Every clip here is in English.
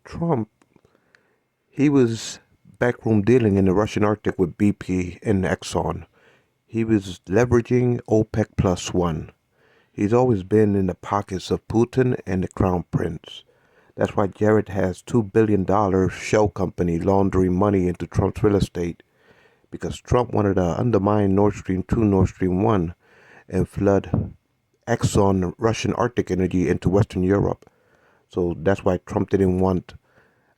Trump, he was backroom dealing in the Russian Arctic with BP and Exxon. He was leveraging OPEC plus one. He's always been in the pockets of Putin and the Crown Prince. That's why Jared has $2 billion shell company laundering money into Trump's real estate, because Trump wanted to undermine Nord Stream 2, Nord Stream 1, and flood Exxon Russian Arctic energy into Western Europe. So that's why Trump didn't want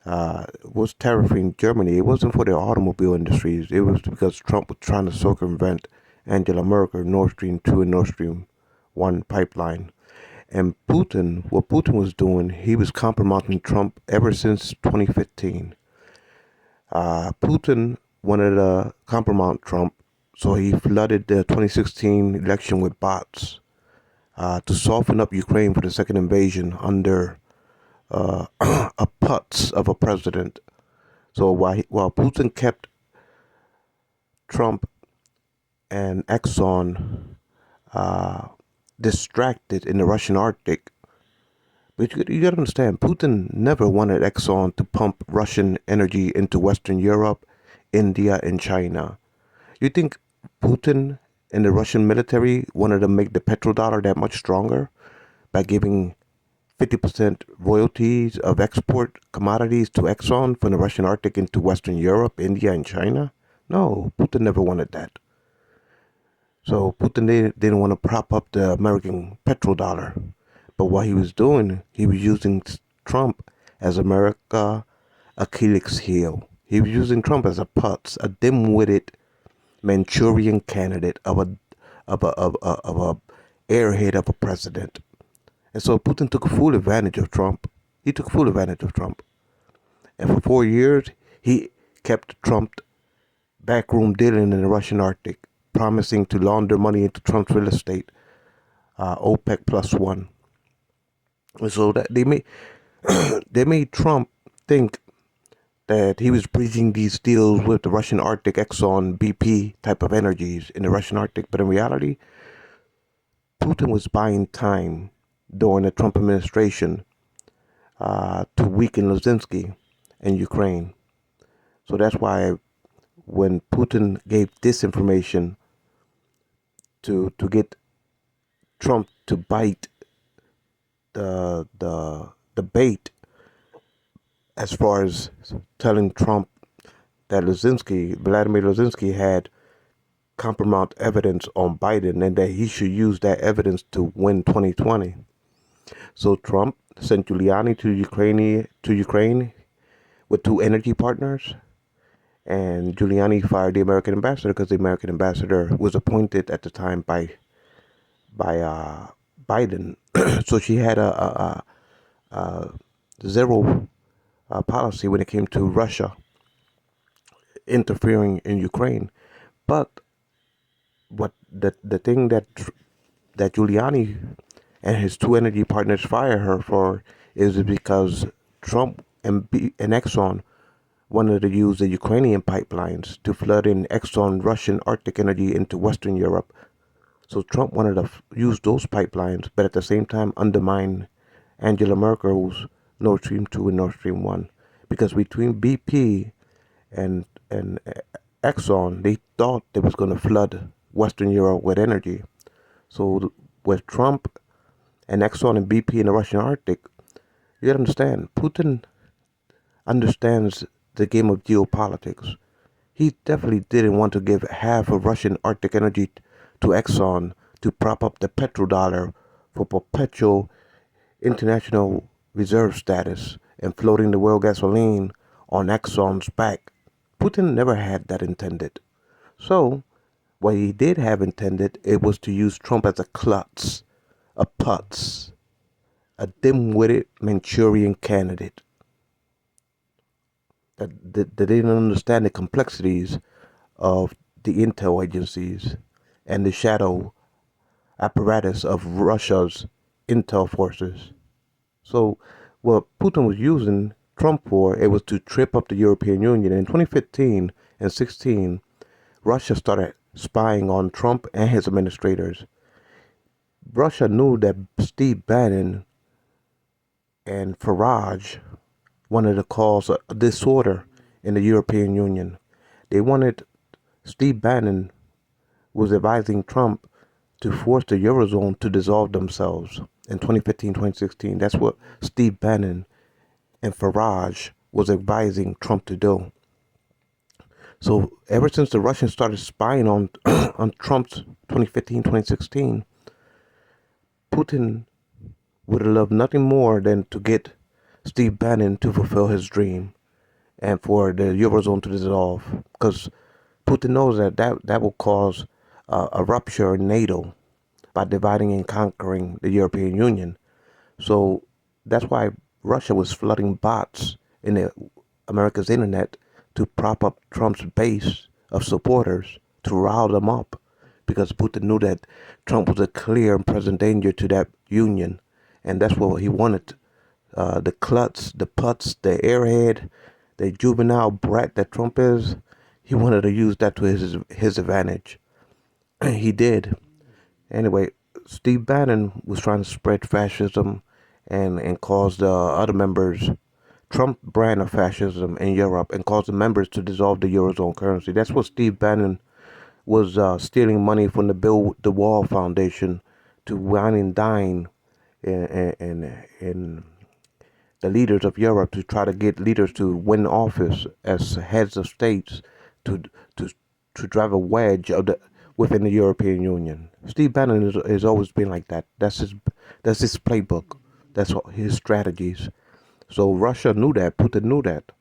was tariffing Germany. It wasn't for the automobile industries. It was because Trump was trying to circumvent Angela Merkel, Nord Stream 2 and Nord Stream 1 pipeline. And Putin, what Putin was doing, he was compromising Trump ever since 2015. Putin wanted to compromise Trump, so he flooded the 2016 election with bots to soften up Ukraine for the second invasion under a putz of a president. So while Putin kept Trump and Exxon distracted in the Russian Arctic, but you got to understand, Putin never wanted Exxon to pump Russian energy into Western Europe, India, and China. You think Putin and the Russian military wanted to make the petrodollar that much stronger by giving 50% royalties of export commodities to Exxon from the Russian Arctic into Western Europe, India, and China? No, Putin never wanted that. So Putin didn't want to prop up the American petrodollar. But what he was doing, he was using Trump as America's Achilles heel. He was using Trump as a putz, a dim-witted Manchurian candidate of a airhead of a president. And so Putin took full advantage of Trump. He took full advantage of Trump. And for 4 years, he kept Trump backroom dealing in the Russian Arctic, promising to launder money into Trump's real estate, OPEC plus one. And so that they made Trump think that he was breaching these deals with the Russian Arctic, Exxon, BP type of energies in the Russian Arctic. But in reality, Putin was buying time during the Trump administration to weaken Zelensky in Ukraine. So that's why when Putin gave this information to get Trump to bite the bait, as far as telling Trump that Vladimir Zelensky had compromised evidence on Biden and that he should use that evidence to win 2020. So Trump sent Giuliani to Ukraine with two energy partners, and Giuliani fired the American ambassador because the American ambassador was appointed at the time by Biden. So she had a zero policy when it came to Russia interfering in Ukraine. But what the thing that Giuliani and his two energy partners fire her for is because Trump and Exxon wanted to use the Ukrainian pipelines to flood in Exxon Russian Arctic energy into Western Europe. So Trump wanted to use those pipelines, but at the same time undermine Angela Merkel's Nord Stream 2 and Nord Stream 1. Because between BP and Exxon, they thought they was going to flood Western Europe with energy. So with Trump and Exxon and BP in the Russian Arctic, you gotta understand, Putin understands the game of geopolitics. He definitely didn't want to give half of Russian Arctic energy to Exxon to prop up the petrodollar for perpetual international reserve status and floating the world gasoline on Exxon's back. Putin never had that intended. So, what he did have intended, it was to use Trump as a klutz, a putz, a dim-witted Manchurian candidate that didn't understand the complexities of the intel agencies and the shadow apparatus of Russia's intel forces. So what Putin was using Trump for, it was to trip up the European Union. In 2015 and 16, Russia started spying on Trump and his administrators. Russia knew that Steve Bannon and Farage wanted to cause a disorder in the European Union. They wanted Steve Bannon was advising Trump to force the Eurozone to dissolve themselves in 2015, 2016. That's what Steve Bannon and Farage was advising Trump to do. So ever since the Russians started spying on on Trump's 2015, 2016, Putin would have loved nothing more than to get Steve Bannon to fulfill his dream and for the Eurozone to dissolve. Because Putin knows that will cause a rupture in NATO by dividing and conquering the European Union. So that's why Russia was flooding bots in America's internet to prop up Trump's base of supporters to rile them up because Putin knew that Trump was a clear and present danger to that union. And that's what he wanted. The klutz, the putz, the airhead, the juvenile brat that Trump is, he wanted to use that to his advantage. He did. Anyway, Steve Bannon was trying to spread fascism and cause the other members Trump brand of fascism in Europe and cause the members to dissolve the Eurozone currency. That's what Steve Bannon was stealing money from the Build the Wall Foundation to wine and dine in the leaders of Europe to try to get leaders to win office as heads of states to to to drive a wedge of the within the European Union. Steve Bannon has always been like that. That's his playbook. That's his strategies. So Russia knew that. Putin knew that.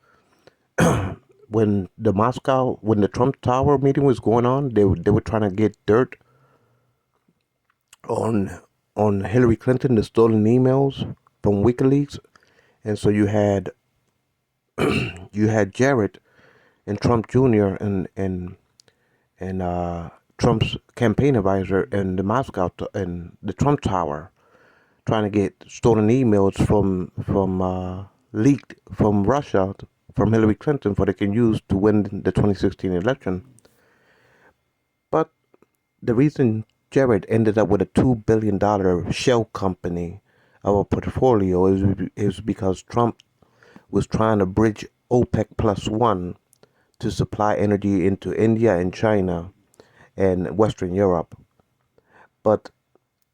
When the Trump Tower meeting was going on, they were trying to get dirt on Hillary Clinton, the stolen emails from WikiLeaks, and so you had Jared and Trump Jr. and Trump's campaign advisor in the Moscow and the Trump Tower trying to get stolen emails from leaked from Russia from Hillary Clinton for they can use to win the 2016 election. But the reason Jared ended up with a $2 billion shell company of a portfolio is because Trump was trying to bridge OPEC plus one to supply energy into India and China and Western Europe. But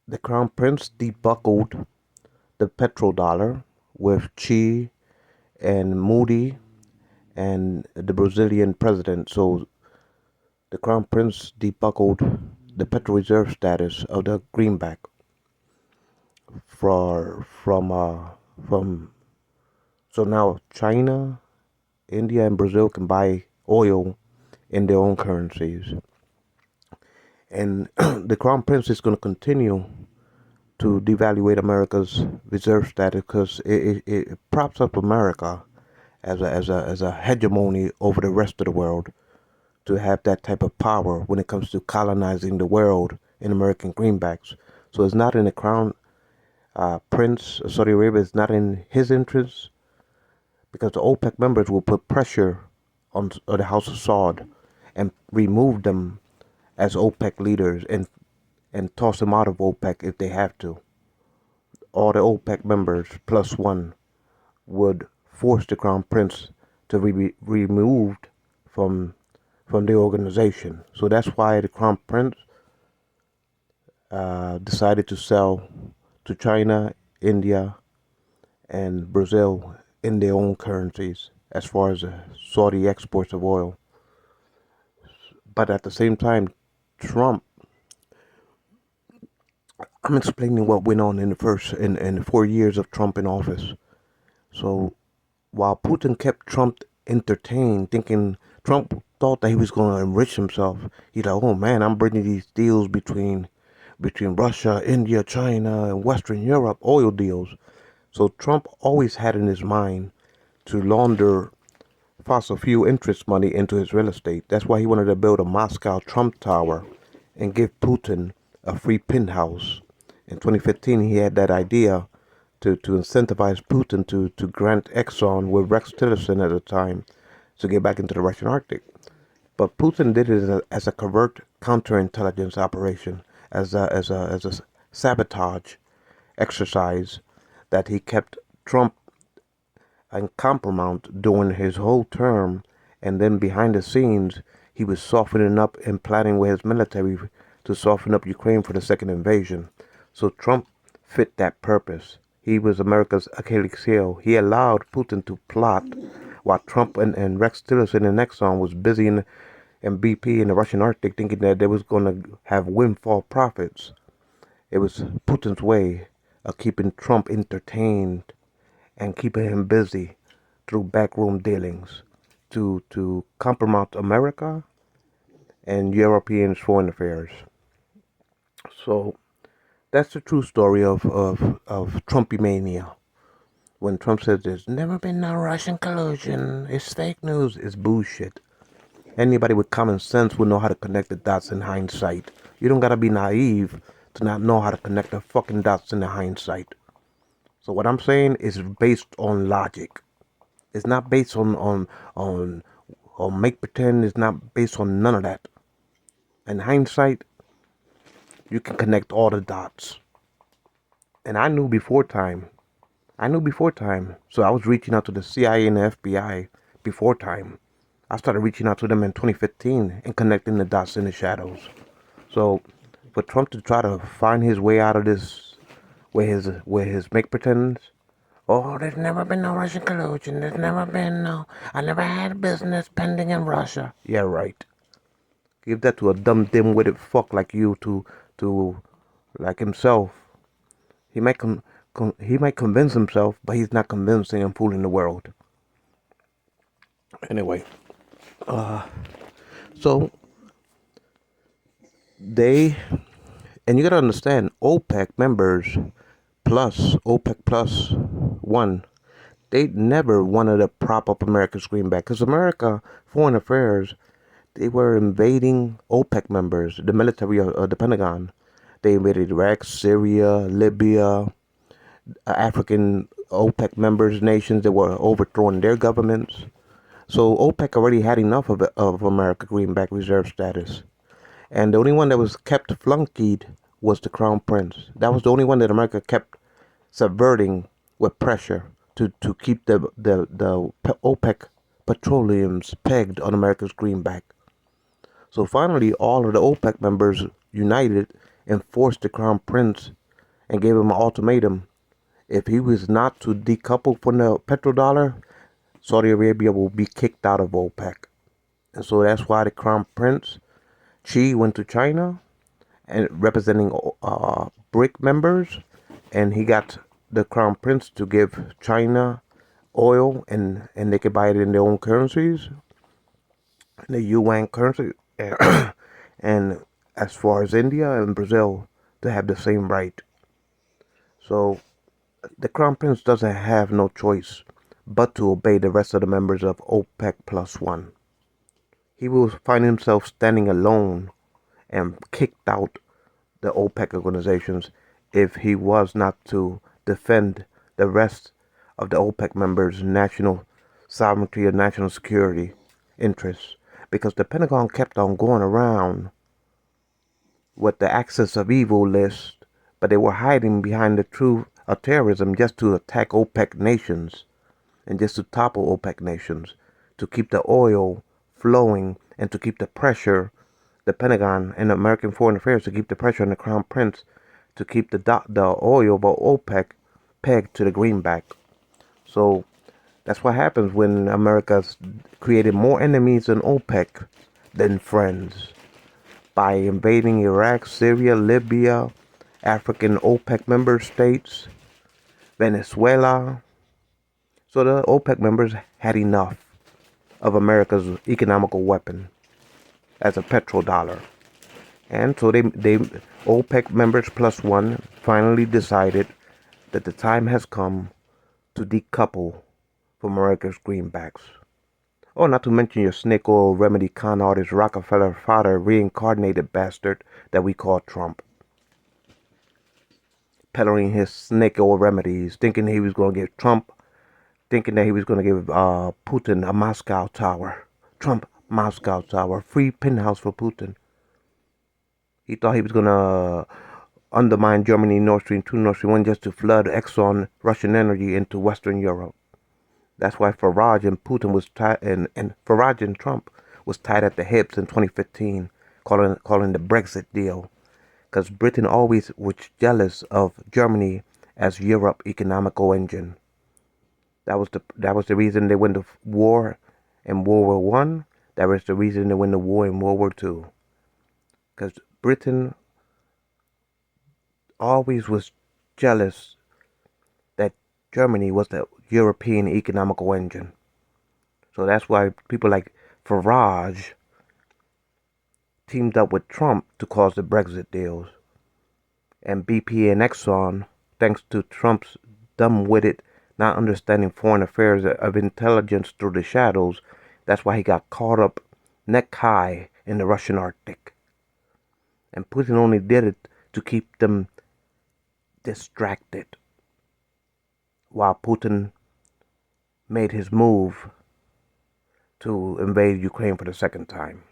the Crown Prince debuckled the petrodollar with Xi and Moody and the Brazilian president. So the Crown Prince debuckled the Petro Reserve status of the greenback for from so now China, India, and Brazil can buy oil in their own currencies, and the Crown Prince is going to continue to devaluate America's reserve status because it props up America as a hegemony over the rest of the world to have that type of power when it comes to colonizing the world in American greenbacks. So it's not in the Crown Prince of Saudi Arabia. It's not in his interest because the OPEC members will put pressure on the House of Saud and remove them as OPEC leaders and toss them out of OPEC if they have to. All the OPEC members plus one would force the Crown Prince to be removed from the organization. So that's why the Crown Prince decided to sell to China, India, and Brazil in their own currencies as far as Saudi exports of oil. But at the same time, Trump, I'm explaining what went on in the 4 years of Trump in office. So while Putin kept Trump entertained, thinking Trump thought that he was going to enrich himself, he's like, oh man, I'm bringing these deals between Russia, India, China, and Western Europe, oil deals. So Trump always had in his mind to launder fossil fuel interest money into his real estate. That's why he wanted to build a Moscow Trump Tower and give Putin a free penthouse. In 2015, he had that idea to incentivize Putin to grant Exxon with Rex Tillerson at the time to get back into the Russian Arctic. But Putin did it as a covert counterintelligence operation, as a sabotage exercise that he kept Trump and compromised during his whole term, and then behind the scenes, he was softening up and planning with his military to soften up Ukraine for the second invasion. So Trump fit that purpose. He was America's Achilles heel. He allowed Putin to plot while Trump and Rex Tillerson and Exxon was busy in BP in the Russian Arctic thinking that they was going to have windfall profits. It was Putin's way of keeping Trump entertained and keeping him busy through backroom dealings to compromise America and European foreign affairs. So that's the true story of Trumpy-mania. When Trump says there's never been no Russian collusion, it's fake news, it's bullshit. Anybody with common sense will know how to connect the dots in hindsight. You don't gotta be naive to not know how to connect the fucking dots in the hindsight. So what I'm saying is based on logic. It's not based on make pretend. It's not based on none of that. In hindsight, you can connect all the dots. And I knew before time. I knew before time. So I was reaching out to the CIA and the FBI before time. I started reaching out to them in 2015 and connecting the dots in the shadows. So for Trump to try to find his way out of this with his make pretends. Oh, there's never been no Russian collusion. There's never been no. I never had business pending in Russia. Yeah, right. Give that to a dumb dim-witted fuck like you to like himself. He might he might convince himself, but he's not convincing and fooling the world. Anyway, so they and you gotta understand OPEC members plus OPEC plus one, they never wanted to prop up America's greenback because America foreign affairs, they were invading OPEC members, the military of the Pentagon. They invaded Iraq, Syria, Libya, African OPEC members, nations that were overthrowing their governments. So OPEC already had enough of America greenback reserve status. And the only one that was kept flunkied was the Crown Prince. That was the only one that America kept subverting with pressure to keep the OPEC petroleums pegged on America's greenback. So finally, all of the OPEC members united and forced the Crown Prince and gave him an ultimatum. If he was not to decouple from the petrodollar, Saudi Arabia will be kicked out of OPEC. And so that's why the Crown Prince, Xi, went to China and representing BRIC members, and he got the Crown Prince to give China oil and they could buy it in their own currencies, the yuan currency, and as far as India and Brazil to have the same right. So the Crown Prince doesn't have no choice but to obey the rest of the members of OPEC plus one. He will find himself standing alone and kicked out the OPEC organizations if he was not to defend the rest of the OPEC members' national sovereignty and national security interests. Because the Pentagon kept on going around with the axis of evil list, but they were hiding behind the truth of terrorism just to attack OPEC nations and just to topple OPEC nations, to keep the oil flowing and to keep the pressure, the Pentagon and American Foreign Affairs, to keep the pressure on the Crown Prince, to keep the oil of OPEC pegged to the greenback. So that's what happens when America's created more enemies in OPEC than friends by invading Iraq, Syria, Libya, African OPEC member states, Venezuela. So the OPEC members had enough of America's economical weapon as a petrodollar. And so they OPEC members plus one finally decided that the time has come to decouple from America's greenbacks. Oh, not to mention your snake oil remedy con artist Rockefeller father reincarnated bastard that we call Trump. Peddling his snake oil remedies, thinking he was going to give Trump, thinking that he was going to give Putin a Moscow tower. Trump, Moscow tower, free penthouse for Putin. He thought he was going to undermine Germany, Nord Stream 2, Nord Stream 1 just to flood Exxon Russian energy into Western Europe. That's why Farage and Putin was tied, and Farage and Trump was tied at the hips in 2015, calling the Brexit deal, because Britain always was jealous of Germany as Europe economical engine. That was the reason they went to war in World War One. That was the reason they went to war in World War Two, because Britain always was jealous that Germany was the European economical engine. So that's why people like Farage teamed up with Trump to cause the Brexit deals. And BP and Exxon, thanks to Trump's dumb-witted, not understanding foreign affairs of intelligence through the shadows, that's why he got caught up neck high in the Russian Arctic. And Putin only did it to keep them distracted while Putin made his move to invade Ukraine for the second time.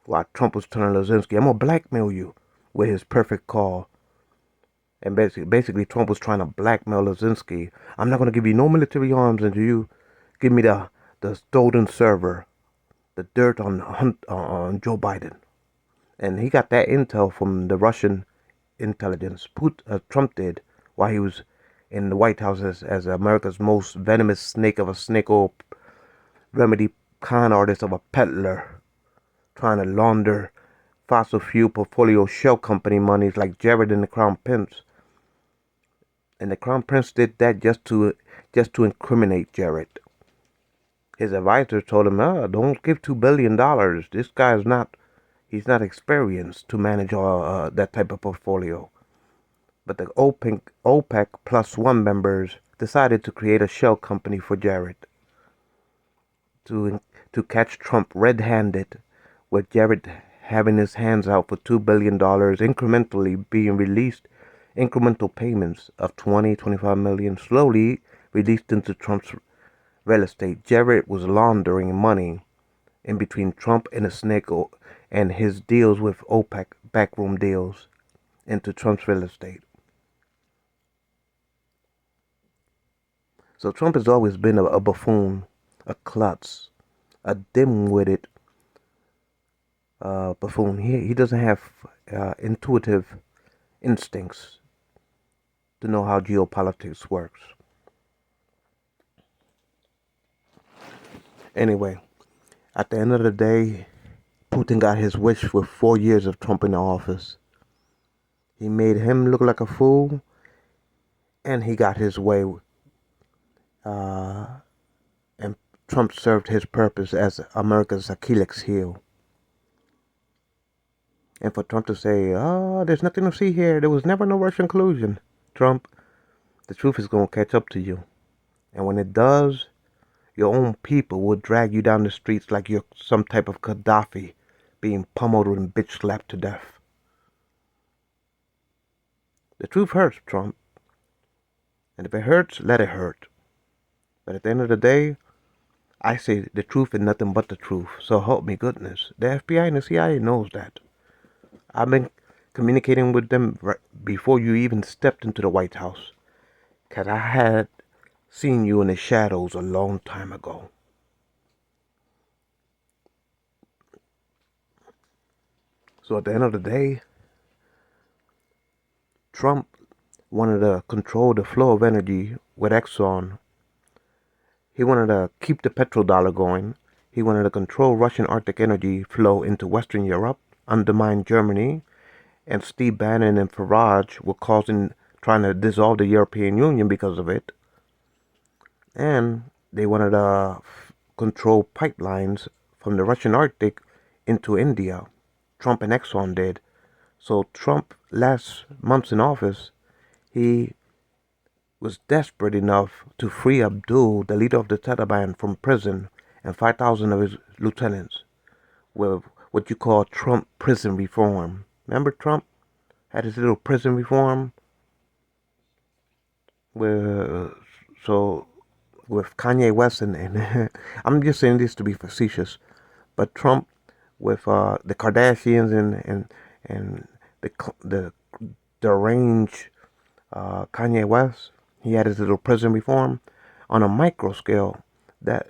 While Trump was telling Lazinski, I'm going to blackmail you with his perfect call. And basically, Trump was trying to blackmail Lazinski. I'm not going to give you no military arms until you give me the stolen server, the dirt on Joe Biden. And he got that intel from the Russian intelligence. Trump did while he was in the White House as America's most venomous snake of a snake oil remedy con artist of a peddler, trying to launder fossil fuel portfolio shell company monies like Jared and the Crown Prince. And the Crown Prince did that just to incriminate Jared. His advisor told him, don't give $2 billion. This guy's he's not experienced to manage that type of portfolio. But the OPEC plus one members decided to create a shell company for Jared to catch Trump red-handed, with Jared having his hands out for $2 billion incrementally being released, incremental payments of 25 million slowly released into Trump's real estate. Jared was laundering money in between Trump and the snake and his deals with OPEC, backroom deals, into Trump's real estate. So Trump has always been a buffoon, a klutz, a dim-witted buffoon. He doesn't have intuitive instincts to know how geopolitics works. Anyway, at the end of the day, Putin got his wish with 4 years of Trump in the office. He made him look like a fool, and he got his way. And Trump served his purpose as America's Achilles heel. And for Trump to say, there's nothing to see here, there was never no Russian collusion. Trump, the truth is going to catch up to you. And when it does, your own people will drag you down the streets like you're some type of Gaddafi being pummeled and bitch slapped to death. The truth hurts, Trump. And if it hurts, let it hurt. But at the end of the day, I say the truth and nothing but the truth. So help me goodness. The FBI and the CIA knows that. I've been communicating with them right before you even stepped into the White House. Because I had seen you in the shadows a long time ago. So at the end of the day, Trump wanted to control the flow of energy with Exxon. He wanted to keep the petrodollar going. He wanted to control Russian Arctic energy flow into Western Europe, undermine Germany, and Steve Bannon and Farage were trying to dissolve the European Union because of it. And they wanted to control pipelines from the Russian Arctic into India. Trump and Exxon did. So Trump, last months in office, he was desperate enough to free Abdul, the leader of the Taliban, from prison, and 5,000 of his lieutenants with what you call Trump prison reform. Remember Trump had his little prison reform with Kanye West and I'm just saying this to be facetious, but Trump with the Kardashians and the deranged Kanye West, he had his little prison reform. On a micro scale, that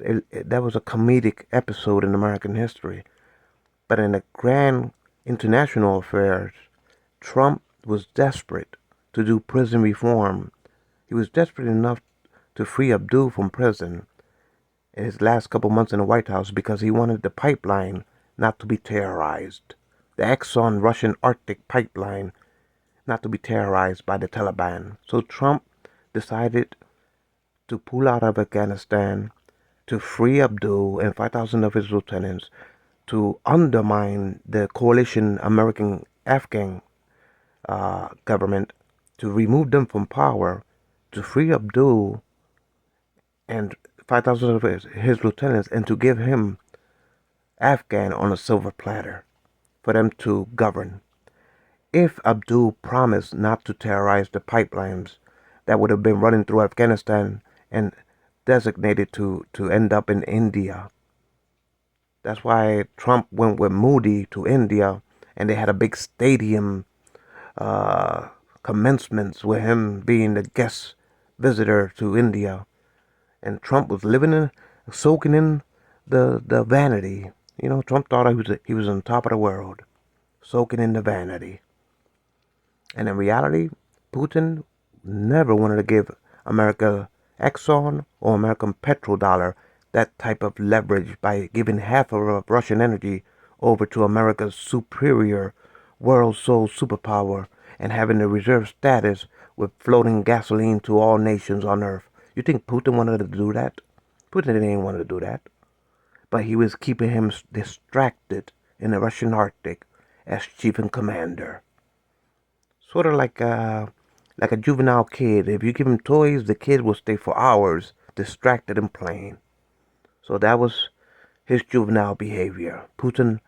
was a comedic episode in American history. But in the grand international affairs, Trump was desperate to do prison reform. He was desperate enough to free Abdul from prison in his last couple months in the White House because he wanted the pipeline not to be terrorized. The Exxon Russian Arctic pipeline not to be terrorized by the Taliban. So Trump decided to pull out of Afghanistan, to free Abdul and 5,000 of his lieutenants, to undermine the coalition American Afghan government, to remove them from power, to free Abdul and 5,000 of his lieutenants, and to give him Afghan on a silver platter for them to govern. If Abdul promised not to terrorize the pipelines that would have been running through Afghanistan and designated to end up in India. That's why Trump went with Modi to India, and they had a big stadium uh, commencements with him being the guest visitor to India. And Trump was soaking in the vanity. Trump thought he was on top of the world, soaking in the vanity. And in reality, Putin never wanted to give America Exxon or American petrodollar that type of leverage by giving half of Russian energy over to America's superior world soul superpower and having the reserve status with floating gasoline to all nations on earth. You think Putin wanted to do that? Putin didn't want to do that. But he was keeping him distracted in the Russian Arctic as chief and commander. Sort of like a juvenile kid. If you give him toys, the kid will stay for hours distracted and playing. So that was his juvenile behavior. Putin,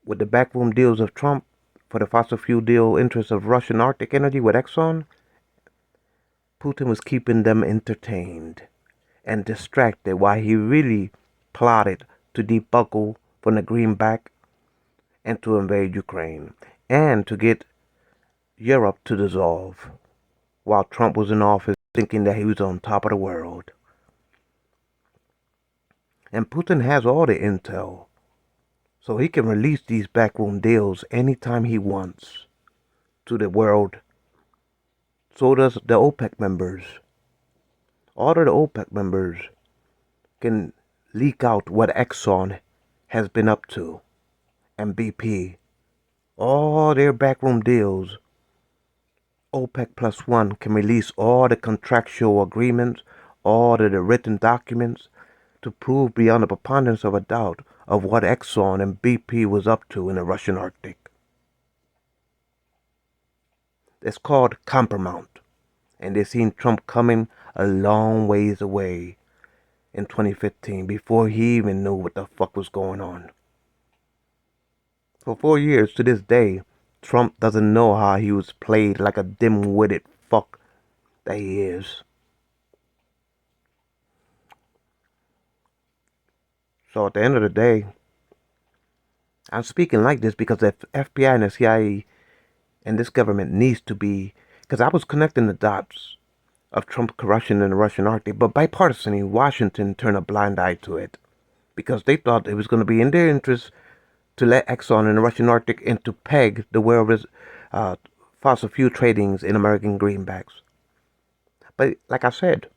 with the backroom deals of Trump for the fossil fuel deal interests of Russian Arctic Energy with Exxon, Putin was keeping them entertained and distracted while he really plotted to debuckle from the greenback and to invade Ukraine and to get Europe to dissolve while Trump was in office thinking that he was on top of the world. And Putin has all the intel, so he can release these backroom deals anytime he wants to the world. So does the OPEC members. All of the OPEC members can leak out what Exxon has been up to and BP. All their backroom deals. OPEC plus one can release all the contractual agreements, all of the written documents to prove beyond a preponderance of a doubt of what Exxon and BP was up to in the Russian Arctic. It's called compromise, and they seen Trump coming a long ways away in 2015 before he even knew what the fuck was going on. For 4 years to this day, Trump doesn't know how he was played like a dim-witted fuck that he is. So at the end of the day, I'm speaking like this because the FBI and the CIA and this government needs to be, because I was connecting the dots of Trump corruption in the Russian Arctic, but bipartisanly, Washington turned a blind eye to it because they thought it was going to be in their interest to let Exxon in the Russian Arctic and to peg the world's fossil fuel tradings in American greenbacks. But like I said,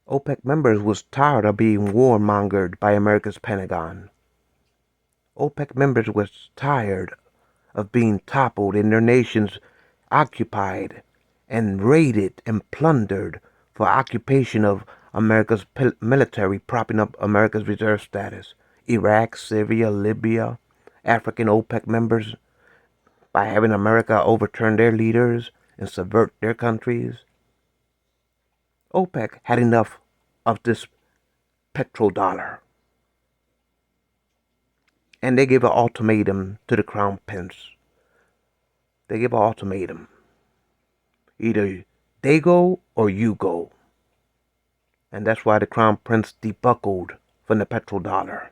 OPEC members was tired of being warmongered by America's Pentagon. OPEC members was tired of being toppled and their nations occupied and raided and plundered for occupation of America's military, propping up America's reserve status. Iraq, Syria, Libya, African OPEC members, by having America overturn their leaders and subvert their countries. OPEC had enough of this petrodollar. And they gave an ultimatum to the Crown Prince. They gave an ultimatum. Either they go or you go. And that's why the Crown Prince debuckled from the petrodollar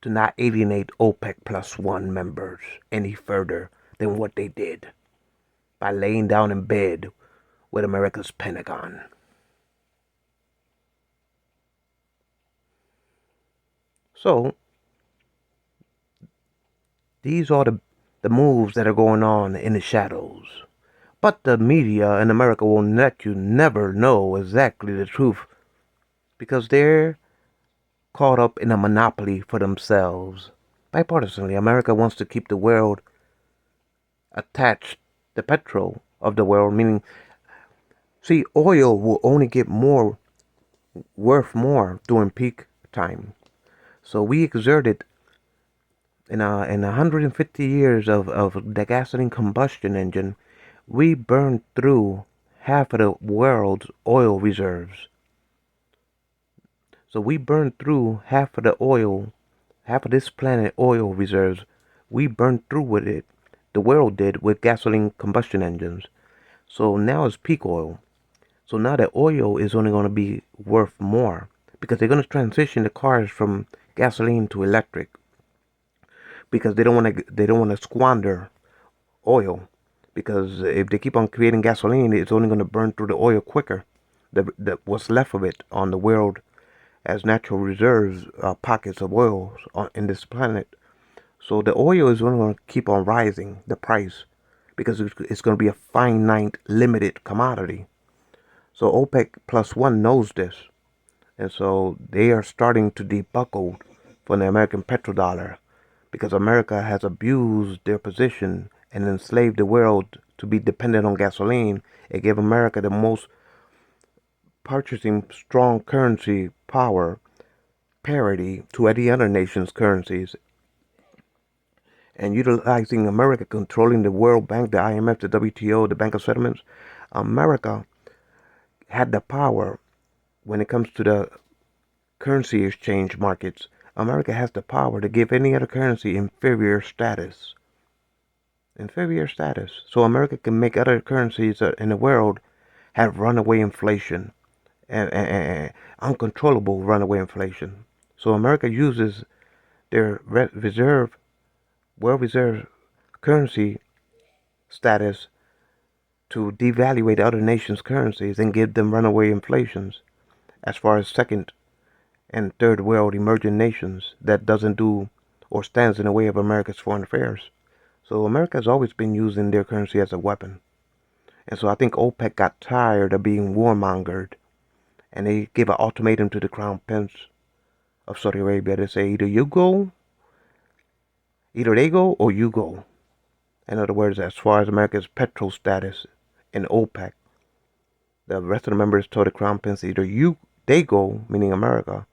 to not alienate OPEC plus one members any further than what they did by laying down in bed with America's Pentagon. So these are the moves that are going on in the shadows. But the media in America will let you never know exactly the truth because they're caught up in a monopoly for themselves. Bipartisanly, America wants to keep the world attached, the petrol of the world, meaning, see, oil will only get more, worth more during peak time. So we exerted in 150 years of the gasoline combustion engine, we burned through half of the world's oil reserves. So we burned through half of the oil, half of this planet oil reserves. We burned through with it. The world did with gasoline combustion engines. So now it's peak oil. So now the oil is only going to be worth more because they're going to transition the cars from gasoline to electric because they don't want to squander oil because if they keep on creating gasoline, it's only going to burn through the oil quicker. What's left of it on the world as natural reserves, pockets of oil in this planet. So the oil is only going to keep on rising the price because it's going to be a finite, limited commodity. So OPEC plus one knows this, and so they are starting to debuckle from the American petrodollar because America has abused their position and enslaved the world to be dependent on gasoline. It gave America the most purchasing strong currency power parity to any other nation's currencies, and utilizing America controlling the World Bank, the IMF, the WTO, the Bank of Settlements. America had the power when it comes to the currency exchange markets. America has the power to give any other currency inferior status. Inferior status. So America can make other currencies in the world have runaway inflation and uncontrollable runaway inflation. So America uses their reserve, well-reserved currency status to devaluate other nations' currencies and give them runaway inflations as far as second and third world emerging nations that doesn't do or stands in the way of America's foreign affairs. So America has always been using their currency as a weapon. And so I think OPEC got tired of being warmongered and they gave an ultimatum to the Crown Prince of Saudi Arabia to say either they go or you go. In other words, as far as America's petrol status in OPEC, the rest of the members told the Crown Prince they go, meaning America,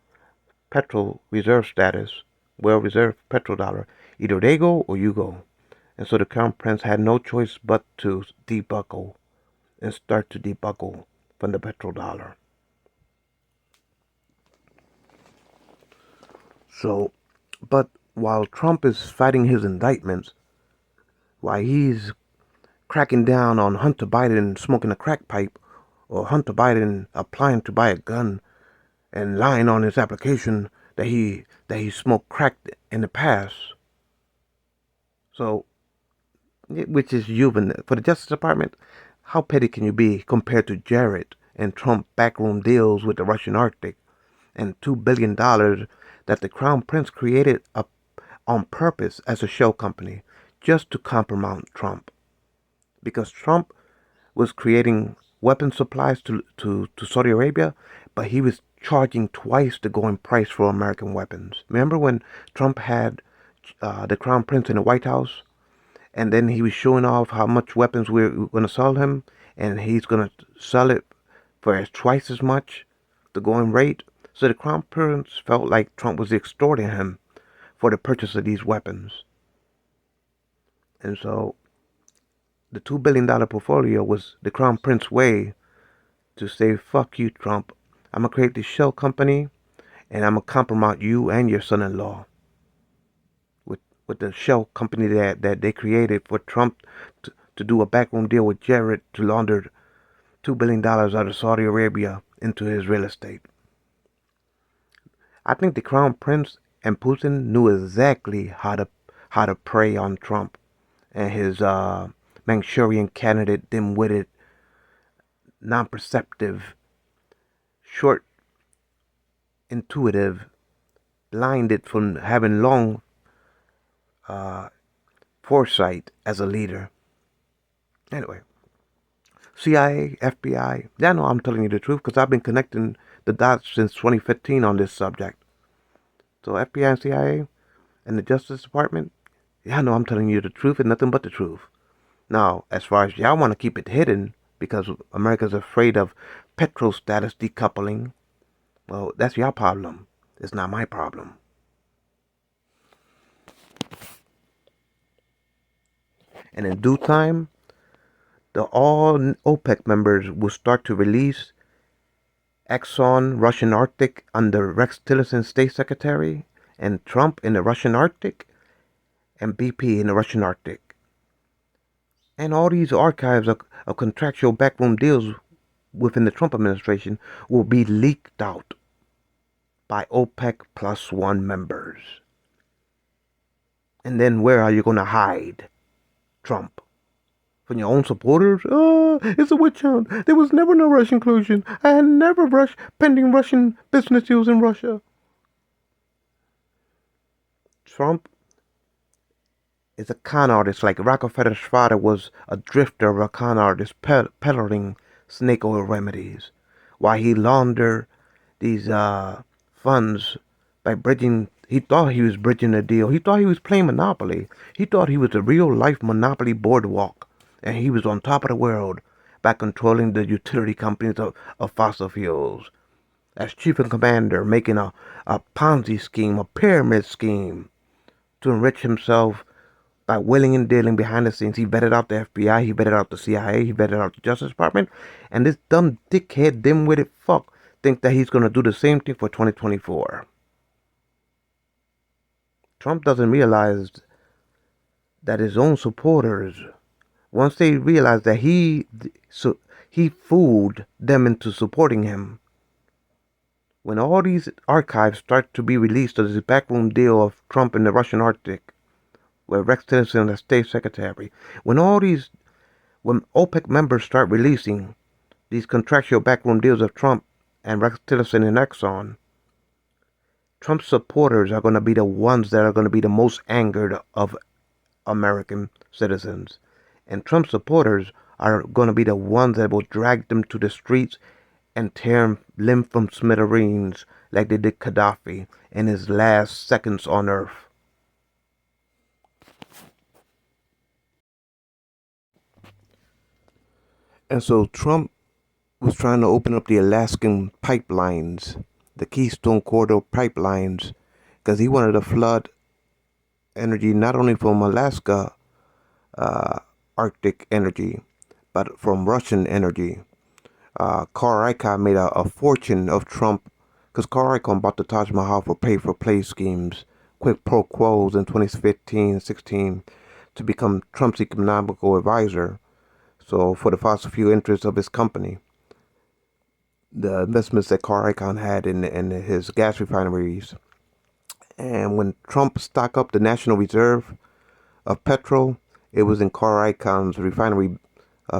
petrol reserve status, well reserved petrodollar, either they go or you go. And so the Crown Prince had no choice but to debuckle and start to debuckle from the petrodollar. So, but while Trump is fighting his indictments, while he's cracking down on Hunter Biden smoking a crack pipe, or Hunter Biden applying to buy a gun and lying on his application that he smoked crack in the past. So, which is juvenile for the Justice Department. How petty can you be compared to Jared and Trump backroom deals with the Russian Arctic and $2 billion that the Crown Prince created on purpose as a shell company just to compromise Trump? Because Trump was creating weapon supplies to Saudi Arabia, but he was charging twice the going price for American weapons. Remember when Trump had the Crown Prince in the White House, and then he was showing off how much weapons we we're going to sell him, and he's going to sell it for twice as much the going rate. So the Crown Prince felt like Trump was extorting him for the purchase of these weapons. And so the $2 billion portfolio was the Crown Prince way to say, fuck you, Trump. I'm going to create this shell company and I'm going to compromise you and your son in law with the shell company that they created for Trump to do a backroom deal with Jared to launder $2 billion out of Saudi Arabia into his real estate. I think the Crown Prince and Putin knew exactly how to prey on Trump and his Manchurian candidate, dim-witted, non-perceptive, short, intuitive blinded from having long uh, foresight as a leader. Anyway, CIA, FBI, yeah, no, I'm telling you the truth because I've been connecting the dots since 2015 on this subject. So FBI and CIA and the Justice Department, yeah, no, I'm telling you the truth and nothing but the truth. Now, as far as y'all want to keep it hidden because America's afraid of petro status decoupling, well, that's your problem. It's not my problem. And in due time, the all OPEC members will start to release Exxon Russian Arctic under Rex Tillerson State Secretary and Trump in the Russian Arctic and BP in the Russian Arctic. And all these archives of contractual backroom deals within the Trump administration will be leaked out by OPEC plus one members. And then where are you going to hide Trump? From your own supporters? Oh, it's a witch hunt. There was never no Russian collusion. I had never rushed pending Russian business deals in Russia. Trump is a con artist like Rockefeller's father was a drifter, a con artist peddling snake oil remedies. While he laundered these funds by bridging, he thought he was bridging a deal. He thought he was playing Monopoly. He thought he was a real life Monopoly boardwalk. And he was on top of the world by controlling the utility companies of fossil fuels. As chief and commander, making a Ponzi scheme, a pyramid scheme to enrich himself by willing and dealing behind the scenes. He vetted out the FBI, he vetted out the CIA, he vetted out the Justice Department, and this dumb dickhead, dim-witted fuck think that he's gonna do the same thing for 2024. Trump doesn't realize that his own supporters, once they realize that he fooled them into supporting him, when all these archives start to be released of this backroom deal of Trump in the Russian Arctic, where Rex Tillerson, the state secretary, when OPEC members start releasing these contractual backroom deals of Trump and Rex Tillerson and Exxon, Trump's supporters are going to be the ones that are going to be the most angered of American citizens. And Trump supporters are going to be the ones that will drag them to the streets and tear him limb from smithereens like they did Gaddafi in his last seconds on earth. And so Trump was trying to open up the Alaskan pipelines, the Keystone Corridor pipelines, because he wanted to flood energy not only from Alaska Arctic energy, but from Russian energy. Carl Icahn made a fortune of Trump because Carl Icahn bought the Taj Mahal for pay-for-play schemes, quid pro quos in 2015-16 to become Trump's economical advisor. So for the fossil fuel interests of his company, the investments that Carl Icahn had in his gas refineries. And when Trump stocked up the National Reserve of petrol, it was in Carl Icahn's refinery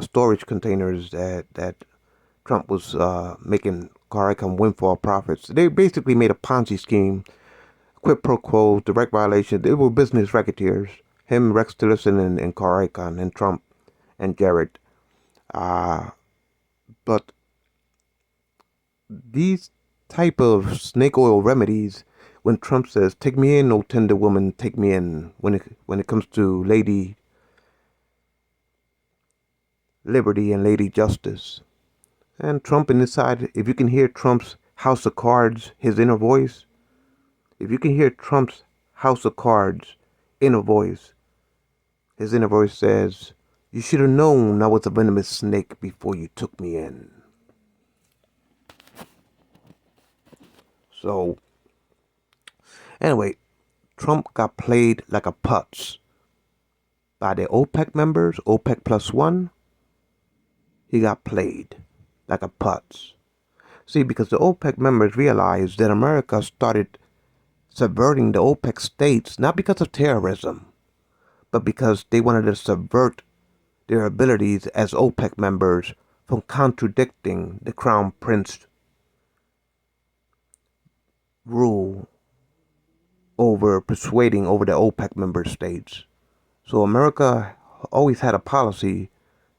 storage containers that Trump was making Carl Icahn windfall profits. They basically made a Ponzi scheme, quid pro quo, direct violation. They were business racketeers. Him, Rex Tillerson, and Carl Icahn, and Trump, and Jared. But these type of snake oil remedies, when Trump says, "Take me in, O tender woman, take me in," when it comes to Lady Liberty and Lady Justice, and Trump inside, if you can hear Trump's House of Cards, his inner voice, if you can hear Trump's House of Cards inner voice, his inner voice says, "You should have known I was a venomous snake before you took me in." So, anyway, Trump got played like a putz by the OPEC members, OPEC plus one. He got played like a putz. See, because the OPEC members realized that America started subverting the OPEC states, not because of terrorism, but because they wanted to subvert their abilities as OPEC members from contradicting the Crown Prince rule over persuading over the OPEC member states. So America always had a policy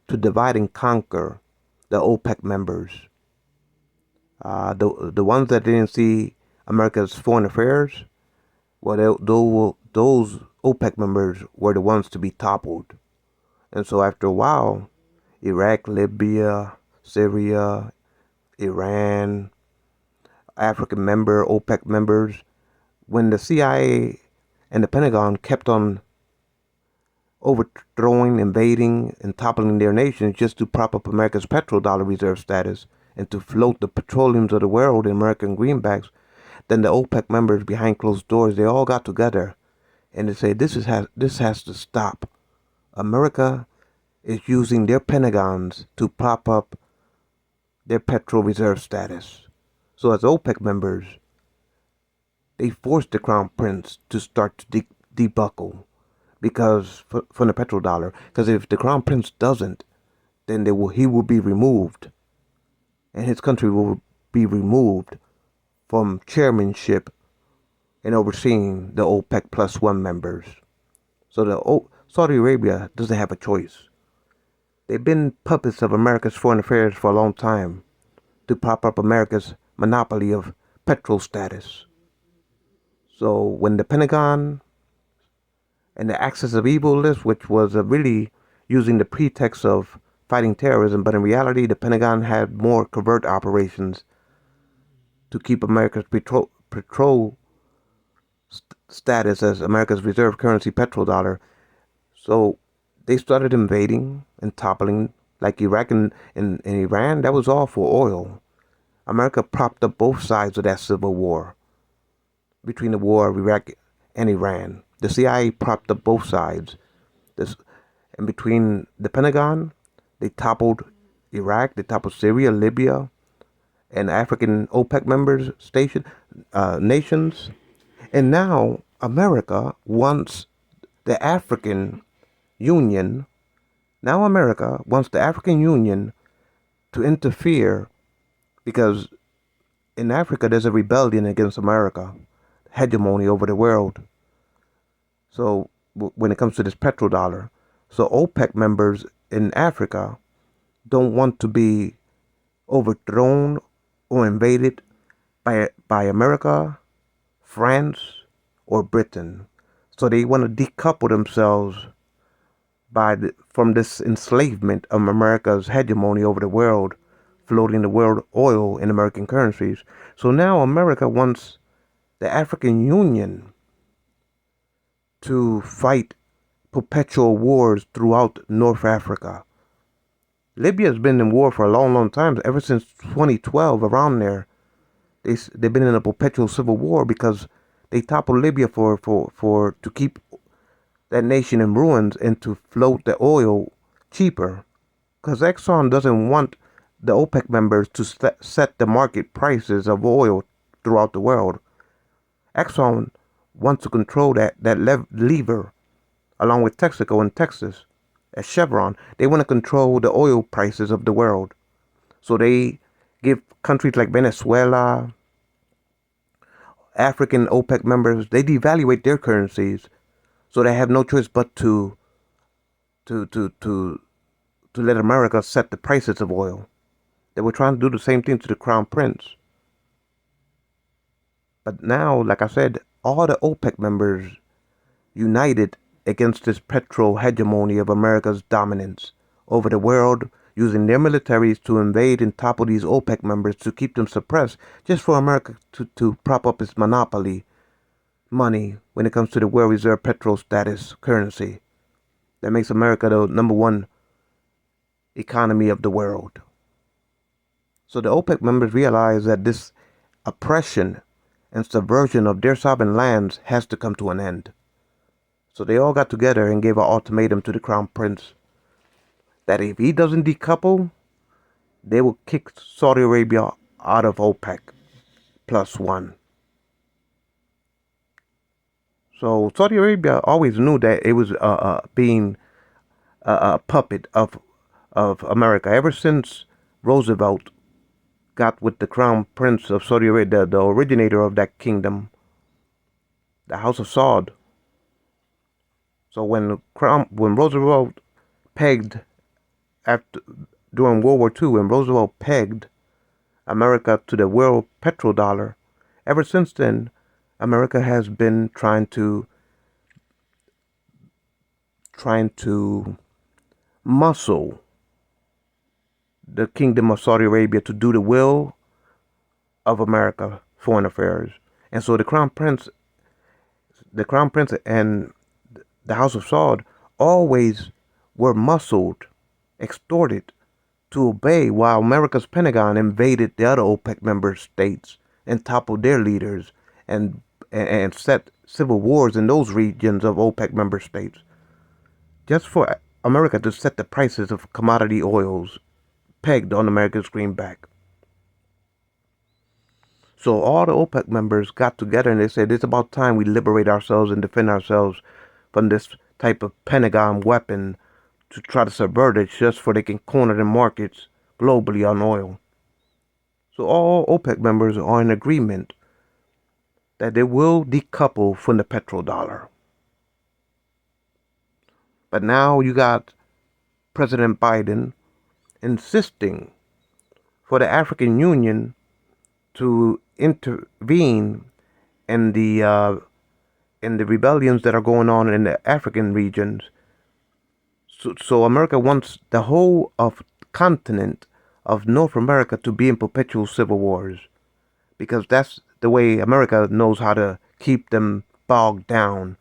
to divide and conquer the OPEC members. The ones that didn't see America's foreign affairs, well, those OPEC members were the ones to be toppled. And so after a while, Iraq, Libya, Syria, Iran, African OPEC members, when the CIA and the Pentagon kept on overthrowing, invading, and toppling their nations just to prop up America's petrodollar reserve status and to float the petroleums of the world in American greenbacks, then the OPEC members behind closed doors, they all got together and they say this has to stop. America is using their Pentagons to prop up their petrol reserve status. So as OPEC members, they forced the Crown Prince to start to debuckle because from the petrodollar. Because if the Crown Prince doesn't, then he will be removed, and his country will be removed from chairmanship and overseeing the OPEC plus one members. So Saudi Arabia doesn't have a choice. They've been puppets of America's foreign affairs for a long time to prop up America's monopoly of petrol status. So when the Pentagon and the Axis of Evil list, which was really using the pretext of fighting terrorism, but in reality, the Pentagon had more covert operations to keep America's petrol status as America's reserve currency petrodollar. So they started invading and toppling, like Iraq and Iran. That was all for oil. America propped up both sides of that civil war between the war of Iraq and Iran. The CIA propped up both sides. And between the Pentagon, they toppled Iraq, they toppled Syria, Libya, and African OPEC members nations. And now America wants the African Union. Now America wants the African Union to interfere because in Africa there's a rebellion against America, hegemony over the world. So when it comes to this petrodollar, so OPEC members in Africa don't want to be overthrown or invaded by America, France, or Britain. So they want to decouple themselves from this enslavement of America's hegemony over the world, floating the world oil in American currencies. So now America wants the African Union to fight perpetual wars throughout North Africa. Libya has been in war for a long, long time, ever since 2012, around there. They've been in a perpetual civil war because they toppled Libya to keep that nation in ruins and to float the oil cheaper. Because Exxon doesn't want the OPEC members to set the market prices of oil throughout the world. Exxon wants to control that lever, along with Texaco and Texas, as Chevron. They want to control the oil prices of the world. So they give countries like Venezuela, African OPEC members, they devaluate their currencies, so they have no choice but to let America set the prices of oil. They were trying to do the same thing to the Crown Prince. But now, like I said, all the OPEC members united against this petro hegemony of America's dominance over the world, using their militaries to invade and topple these OPEC members to keep them suppressed, just for America to prop up its monopoly money when it comes to the world reserve petrol status currency that makes America the number one economy of the world. So the OPEC members realize that this oppression and subversion of their sovereign lands has to come to an end. So they all got together and gave an ultimatum to the Crown Prince that if he doesn't decouple, they will kick Saudi Arabia out of OPEC plus one. So Saudi Arabia always knew that it was being a puppet of America. Ever since Roosevelt got with the Crown Prince of Saudi Arabia, the originator of that kingdom, the House of Saud. So when Roosevelt pegged after during World War II, when Roosevelt pegged America to the world petrodollar, ever since then, America has been trying to muscle the Kingdom of Saudi Arabia to do the will of America foreign affairs. And so the Crown Prince and the House of Saud always were muscled, extorted to obey while America's Pentagon invaded the other OPEC member states and toppled their leaders and and set civil wars in those regions of OPEC member states just for America to set the prices of commodity oils pegged on America's greenback. So all the OPEC members got together and they said it's about time we liberate ourselves and defend ourselves from this type of Pentagon weapon to try to subvert it just so they can corner the markets globally on oil. So all OPEC members are in agreement that they will decouple from the petrodollar. But now you got President Biden insisting for the African Union to intervene in the rebellions that are going on in the African regions. So America wants the whole of continent of North America to be in perpetual civil wars because that's the way America knows how to keep them bogged down,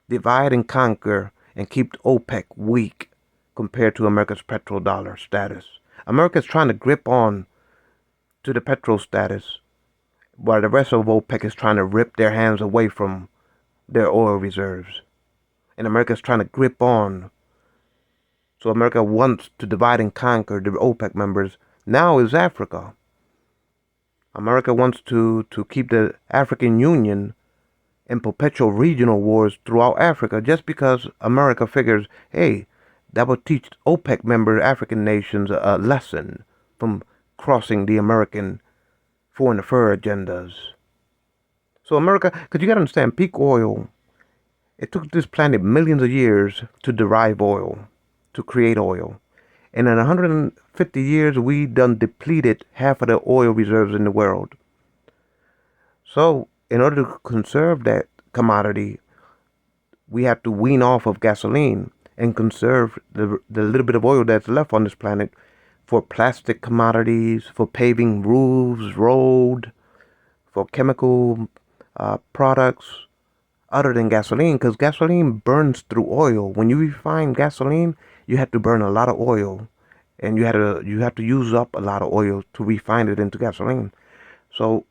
divide and conquer, and keep OPEC weak compared to America's petrodollar status. America's trying to grip on to the petrol status while the rest of OPEC is trying to rip their hands away from their oil reserves. And America's trying to grip on. So America wants to divide and conquer the OPEC members. Now is Africa. America wants to keep the African Union in perpetual regional wars throughout Africa just because America figures, hey, that would teach OPEC member African nations a lesson from crossing the American foreign affairs agendas. So America, because you got to understand, peak oil, it took this planet millions of years to derive oil, to create oil. And in 150 years, we done depleted half of the oil reserves in the world. So in order to conserve that commodity, we have to wean off of gasoline and conserve the little bit of oil that's left on this planet for plastic commodities, for paving roofs, road, for chemical products other than gasoline, because gasoline burns through oil. When you refine gasoline, you have to burn a lot of oil, and you have to use up a lot of oil to refine it into gasoline. So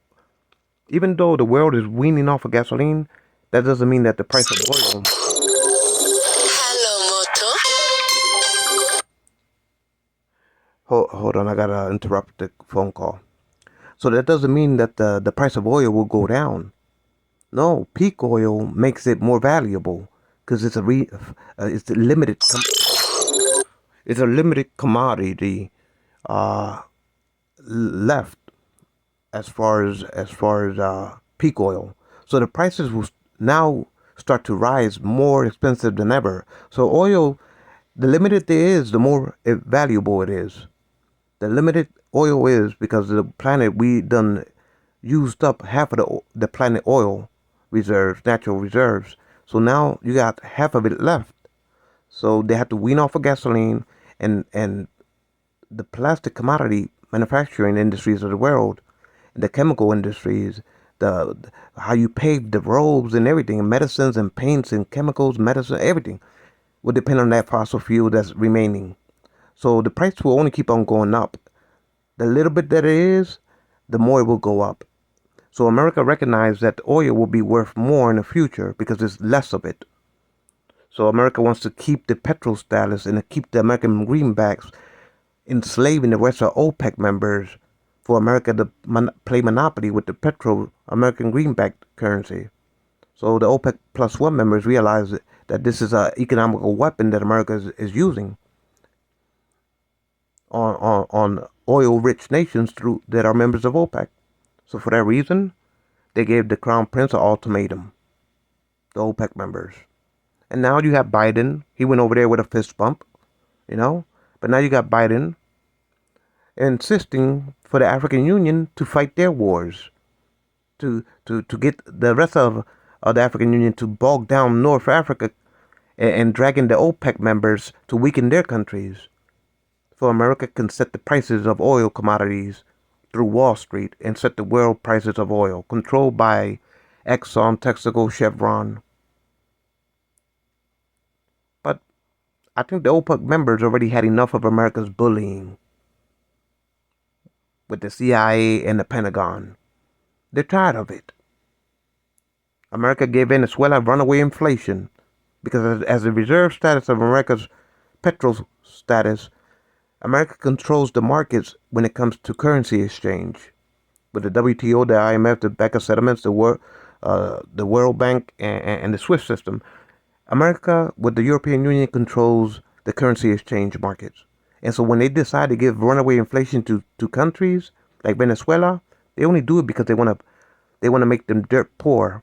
even though the world is weaning off of gasoline, that doesn't mean that the price of oil. Hello, Moto. Hold on, I gotta interrupt the phone call. So that doesn't mean that the price of oil will go down. No, peak oil makes it more valuable because it's a limited commodity left as far as peak oil. So the prices will now start to rise more expensive than ever. So oil, the limited it is, the more valuable it is. The limited oil is because the planet we done used up half of the planet oil reserves, natural reserves. So now you got half of it left. So they have to wean off of gasoline and the plastic commodity manufacturing industries of the world, the chemical industries, the how you pave the roads and everything, medicines and paints and chemicals, medicine, everything will depend on that fossil fuel that's remaining. So the price will only keep on going up. The little bit that it is, the more it will go up. So America recognized that oil will be worth more in the future because there's less of it. So America wants to keep the petrol status and to keep the American greenbacks enslaving the rest of OPEC members for America to play monopoly with the petrol American greenback currency. So the OPEC plus one members realize that this is an economical weapon that America is using on oil-rich nations through that are members of OPEC. So for that reason, they gave the Crown Prince an ultimatum. the OPEC members. And now you have Biden. He went over there with a fist bump, you know. But now you got Biden insisting for the African Union to fight their wars, to get the rest of the African Union to bog down North Africa and dragging the OPEC members to weaken their countries. So America can set the prices of oil commodities through Wall Street and set the world prices of oil, controlled by Exxon, Texaco, Chevron. But I think the OPEC members already had enough of America's bullying with the CIA and the Pentagon. They're tired of it. America gave Venezuela runaway inflation because as a reserve status of America's petrol status, America controls the markets when it comes to currency exchange. With the WTO, the IMF, the Bank of Settlements, the World Bank, and the SWIFT system, America, with the European Union, controls the currency exchange markets. And so when they decide to give runaway inflation to countries like Venezuela, they only do it because they want to make them dirt poor,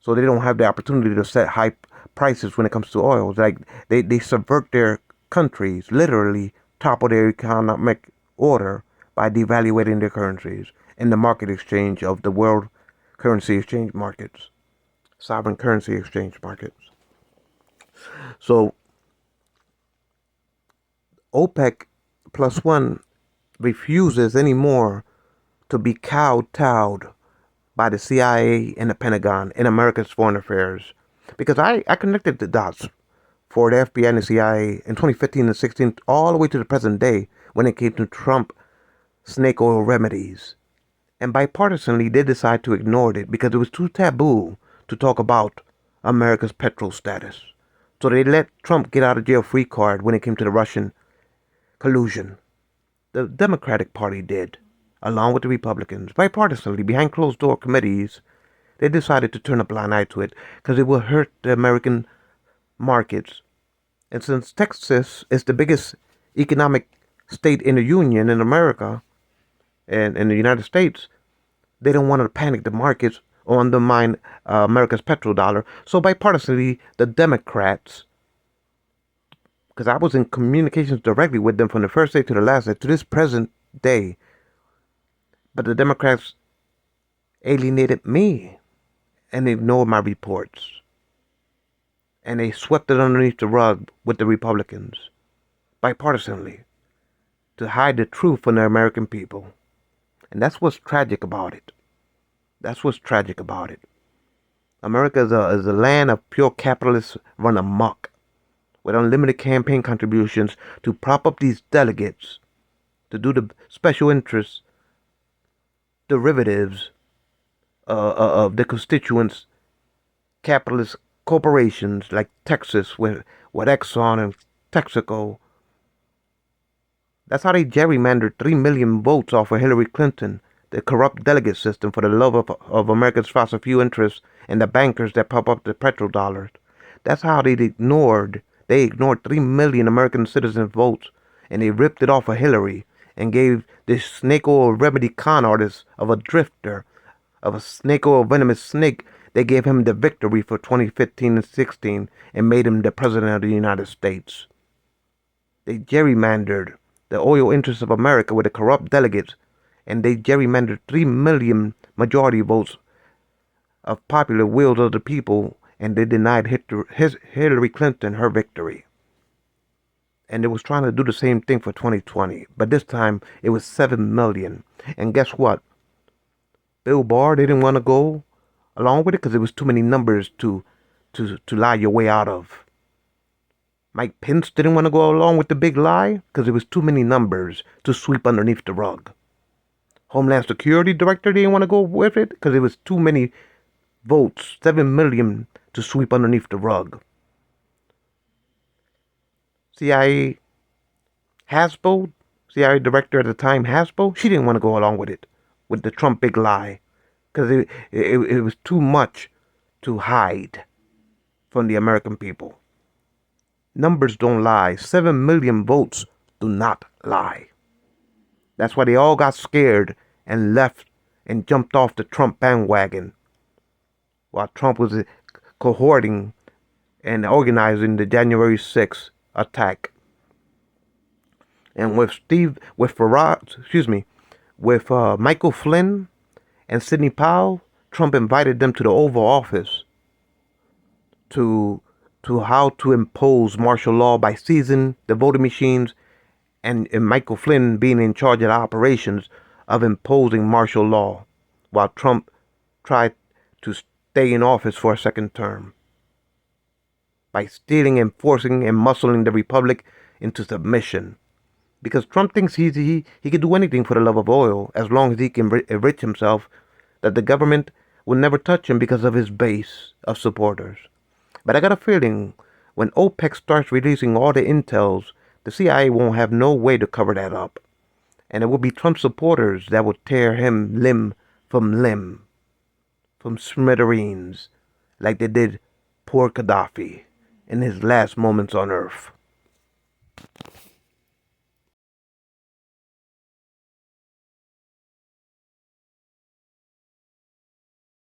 so they don't have the opportunity to set high prices when it comes to oil. It's like they subvert their countries, literally topple their economic order by devaluating their currencies in the market exchange of the world currency exchange markets, sovereign currency exchange markets. So OPEC plus one refuses anymore to be kowtowed by the CIA and the Pentagon in America's foreign affairs. Because I connected the dots for the FBI and the CIA in 2015 and 16 all the way to the present day when it came to Trump snake oil remedies. And bipartisanly, they decided to ignore it because it was too taboo to talk about America's petrol status. So they let Trump get out of jail free card when it came to the Russian collusion. The Democratic Party did, along with the Republicans, bipartisanly, behind closed door committees. They decided to turn a blind eye to it because it will hurt the American markets. And since Texas is the biggest economic state in the Union in America and in the United States, they don't want to panic the markets or undermine America's petrodollar. So bipartisanly, the Democrats, because I was in communications directly with them from the first day to the last day to this present day, but the Democrats alienated me and ignored my reports. And they swept it underneath the rug with the Republicans, bipartisanly, to hide the truth from the American people. And that's what's tragic about it. That's what's tragic about it. America is a land of pure capitalists run amok, with unlimited campaign contributions to prop up these delegates, to do the special interests derivatives of the constituents, capitalist corporations like Texas with Exxon and Texaco. That's how they gerrymandered 3 million votes off of Hillary Clinton, the corrupt delegate system for the love of America's fossil fuel interests and the bankers that pump up the petrodollars. That's how they ignored 3 million American citizens' votes, and they ripped it off of Hillary and gave this snake oil remedy con artist of a drifter, of a snake oil venomous snake, they gave him the victory for 2015 and 16 and made him the president of the United States. They gerrymandered the oil interests of America with the corrupt delegates, and they gerrymandered 3 million majority votes of popular wills of the people, and they denied Hillary Clinton her victory. And they was trying to do the same thing for 2020, but this time it was 7 million. And guess what? Bill Barr didn't want to go along with it because it was too many numbers to lie your way out of. Mike Pence didn't want to go along with the big lie because it was too many numbers to sweep underneath the rug. Homeland Security Director didn't want to go with it because it was too many votes, 7 million, to sweep underneath the rug. CIA director at the time, Hasbro, she didn't want to go along with it, with the Trump big lie, because it was too much to hide from the American people. Numbers don't lie. 7 million votes do not lie. That's why they all got scared and left and jumped off the Trump bandwagon while Trump was cohorting and organizing the January 6th attack. And with Michael Flynn and Sidney Powell, Trump invited them to the Oval Office to how to impose martial law by seizing the voting machines, and Michael Flynn being in charge of the operations of imposing martial law, while Trump tried to stay in office for a second term by stealing and forcing and muscling the republic into submission. Because Trump thinks he can do anything for the love of oil as long as he can enrich himself, that the government will never touch him because of his base of supporters. But I got a feeling when OPEC starts releasing all the intels, the CIA won't have no way to cover that up. And it will be Trump supporters that will tear him limb, from smithereens, like they did poor Gaddafi in his last moments on earth.